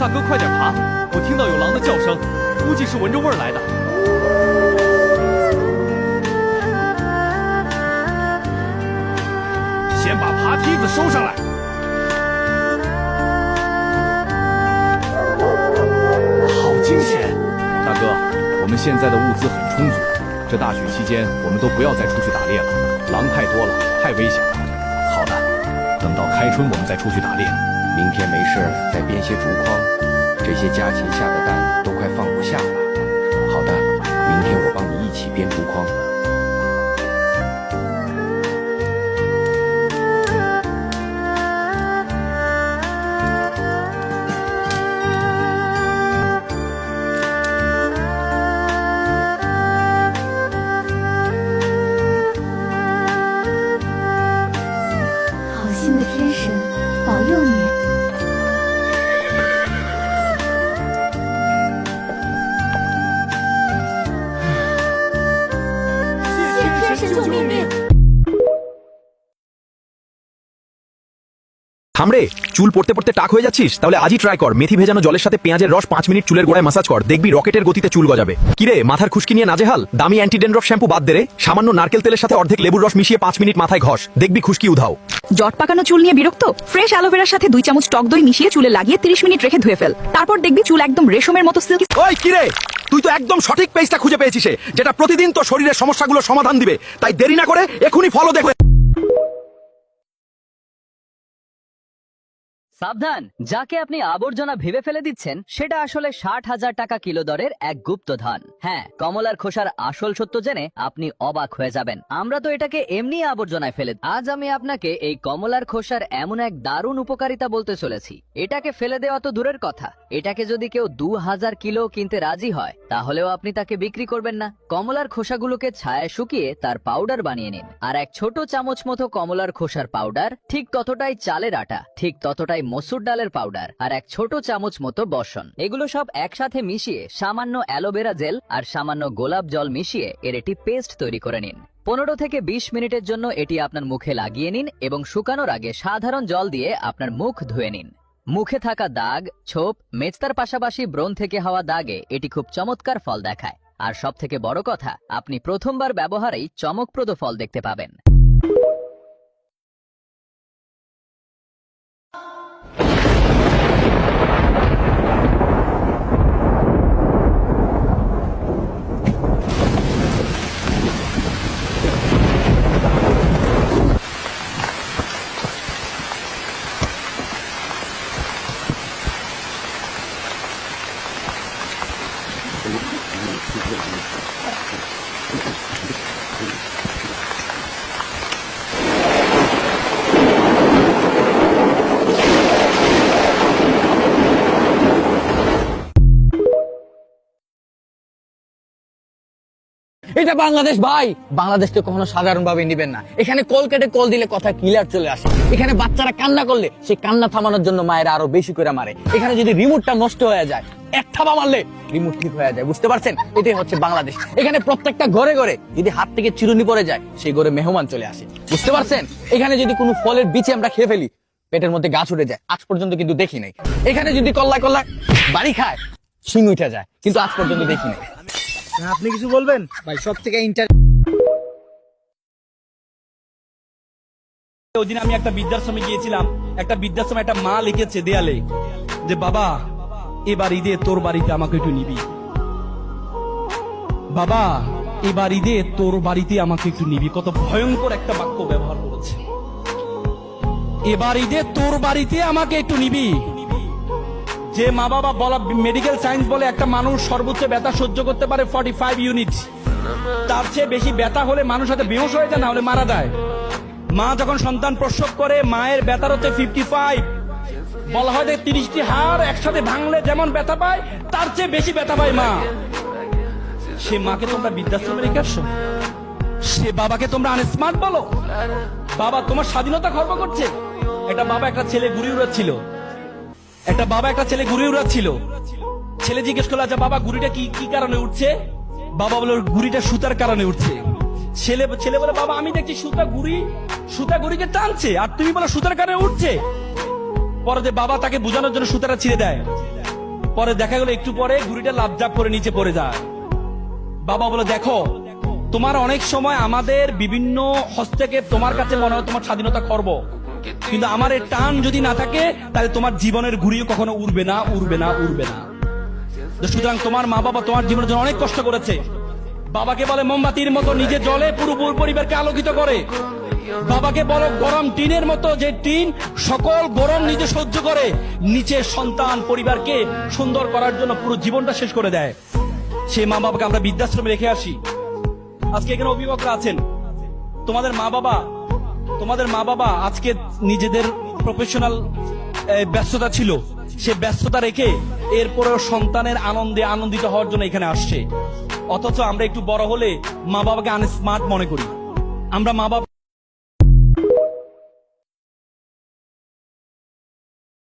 大哥快点爬！我听到有狼的叫声，估计是闻着味儿来的。先把爬梯子收上来。好惊险！大哥，我们现在的物资很充足，这大雪期间我们都不要再出去打猎了，狼太多了，太危险了。好的，等到开春我们再出去打猎。明天没事再编些竹筐，这些家禽下的蛋都快放不下了。好的，明天我帮你一起编竹筐。好心的天神保佑你。谢天神救命！থামরে, চুল পড়তে পড়তে টাক হয়ে যাচ্ছিস? তাহলে আজই ট্রাই কর মেথি ভেজানো জলের সাথে পেঁয়াজের রস 5 মিনিট চুলের গোড়ায় মাসাজ কর, দেখবি রকেটের গতিতে চুল গজাবে। কিরে, মাথার খুশকি নিয়ে নাজেহাল? দামি অ্যান্টি ড্যান্ড্রফ শ্যাম্পু বাদ দে রে, সামান্য নারকেল তেলের সাথে অর্ধেক লেবুর রস মিশিয়ে 5 মিনিট মাথায় ঘষ, দেখবি খুশকি উধাও। জট পাকানো চুল নিয়ে বিরক্ত? ফ্রেশ অ্যালোভেরার সাথে 2 চামচ টক দই মিশিয়ে চুলে লাগিয়ে 30 মিনিট রেখে ধুয়ে ফেল, তারপর দেখবি চুল একদম রেশমের মতো সিল্কি। ওই কিরে, তুই তো একদম সঠিক পেজটা খুঁজে পেয়েছিস, যেটা প্রতিদিন তো শরীরের সমস্যাগুলো সমাধান দিবে। তাই দেরি না করে এখনই ফলো দেখো। সাবধান, যাকে আপনি আবর্জনা ভেবে ফেলে দিচ্ছেন সেটা আসলে 60,000 টাকা কিলো দরের এক গুপ্তধন। হ্যাঁ, কমলার খোসার আসল সত্য জেনে আপনি অবাক হয়ে যাবেন। আমরা তো এটাকে এমনি আবর্জনায় ফেলে। আজ আমি আপনাকে এই কমলার খোসার এমন এক দারুণ উপকারিতা বলতে চলেছি, এটাকে ফেলে দেওয়া তো দূরের কথা, এটাকে যদি কেউ 2000 কিলো কিনতে রাজি হয় তাহলেও আপনি তাকে বিক্রি করবেন না। কমলার খোসাগুলোকে ছায়ায় শুকিয়ে তার পাউডার বানিয়ে নিন, আর এক ছোট চামচ মতো কমলার খোসার পাউডার, ঠিক ততটাই চালের আটা, ঠিক ততটাই মসুর ডালের পাউডার, আর এক ছোট চামচ মতো বসন, এগুলো সব একসাথে মিশিয়ে সামান্য অ্যালোভেরা জেল আর সামান্য গোলাপ জল মিশিয়ে এর একটি পেস্ট তৈরি করে নিন। 15 থেকে 20 মিনিটের জন্য এটি আপনার মুখে লাগিয়ে নিন এবং শুকানোর আগে সাধারণ জল দিয়ে আপনার মুখ ধুয়ে নিন। মুখে থাকা দাগ, ছোপ, মেচতার পাশাপাশি ব্রণ থেকে হওয়া দাগে এটি খুব চমৎকার ফল দেখায়। আর সব থেকে বড় কথা, আপনি প্রথমবার ব্যবহারেই চমকপ্রদ ফল দেখতে পাবেন। এটা বাংলাদেশ ভাই, বাংলাদেশকে কখনো সাধারণ ভাবে নিবেন না। এখানে কল কেটে কল দিলে কথা ক্লিয়ার চলে আসে। এখানে বাচ্চারা কান্না করলে সেই কান্না থামানোর জন্য মায়েরা আরো বেশি করে মারে। এখানে যদি রিমোটটা নষ্ট হয়ে যায়, এক থাবা মারলে রিমোট ঠিক হয়ে যায়, বুঝতে পারছেন? এটাই হচ্ছে বাংলাদেশ। এখানে প্রত্যেকটা ঘরে ঘরে যদি হাত থেকে চিরুনি পড়ে যায়, সেই ঘরে মেহমান চলে আসে, বুঝতে পারছেন? এখানে যদি কোনো ফলের বিচে আমরা খেয়ে ফেলি, পেটের মধ্যে গাছ উঠে যায়, আজ পর্যন্ত কিন্তু দেখি নাই। এখানে যদি কল্লায় কল্লায় বাড়ি খায়, শিং উঠে যায়, কিন্তু আজ পর্যন্ত দেখি নাই। আপনি কিছু বলবেন ভাই? সব থেকে ওদিন আমি একটা বৃদ্ধাশ্রমে গিয়েছিলাম, একটা বৃদ্ধাশ্রমে একটা মা লিখেছে দেয়ালে যে বাবা এবার ঈদে তোর বাড়িতে আমাকে একটু নিবি, বাবা এবার ঈদে তোর বাড়িতে আমাকে একটু নিবি। কত ভয়ঙ্কর একটা বাক্য ব্যবহার করেছে, এবার ঈদে তোর বাড়িতে আমাকে একটু নিবি। যে মা বাবা বলা, মেডিকেল সায়েন্স বলে একটা মানুষ সর্বোচ্চ ব্যথা সহ্য করতে পারে 45 ইউনিট, তার চেয়ে বেশি ব্যথা হলে মানুষ হয়তো বেহুশ হয়ে যায়, না হলে মারা যায়। মা যখন সন্তান প্রসব করে মায়ের ব্যথার হচ্ছে 55, বলা হয় যে 30টি হাড় একসাথে ভাঙলে যেমন ব্যথা পায় তার চেয়ে বেশি ব্যথা পায় মা। সে মাকে তোমরা বৃদ্ধাশ্রমে রেখে আসছো, সে বাবাকে তোমরা আনস্মার্ট বলো। বাবা তোমার স্বাধীনতা খর্ব করছে। একটা বাবা একটা ছেলে ঘুরে উড়াচ্ছিল, একটা বাবা একটা ছেলে ঘুরে উড়াচ্ছিল। ছেলে জিজ্ঞেস করলো, আচ্ছা বাবা ঘুড়িটা কি কি কারণে উঠছে? বাবা বলে ঘুড়িটা সুতার কারণে উঠছে। ছেলে বলে, বাবা আমি দেখছি সুতা ঘুড়িকে টানছে, আর তুমি বলো সুতার কারণে উঠছে। পরে যে বাবা তাকে বোঝানোর জন্য সুতাটা ছিঁড়ে দেয়, পরে দেখা গেল একটু পরে ঘুড়িটা লাফঝাপ করে নিচে পড়ে যায়। বাবা বলে, দেখো তোমার অনেক সময় আমাদের বিভিন্ন হস্তক্ষেপ তোমার কাছে মনে হয় তোমার স্বাধীনতা করব, কিন্তু আমার এই টান যদি না থাকে তাহলে তোমার জীবনের ঘুড়িও কখনো উড়বে না, উড়বে না, উড়বে না। তো সুতরাং তোমার মা বাবা তোমার জীবনের জন্য অনেক কষ্ট করেছে। বাবাকে বলে মোমবাতির মতো নিজে জ্বলে পুরো পরিবারকে আলোকিত করে। বাবাকে বলো গরম টিনের মতো, যে টিন সকল গরম নিজে সহ্য করে, নিচে সন্তান পরিবারকে সুন্দর করার জন্য পুরো জীবনটা শেষ করে দেয়। সেই মা বাবাকে আমরা বৃদ্ধাশ্রমে রেখে আসি। আজকে এখানে অভিভাবকরা আছেন, তোমাদের মা বাবা আজকে নিজেদের প্রফেশনাল ব্যস্ততা ছিল, সে ব্যস্ততা রেখে এরপরেও সন্তানের আনন্দে আনন্দিত হওয়ার জন্য এখানে আসছে। অথচ আমরা একটু বড় হলে মা বাবাকে আনস্মার্ট মনে করি। আমরা মা বাবা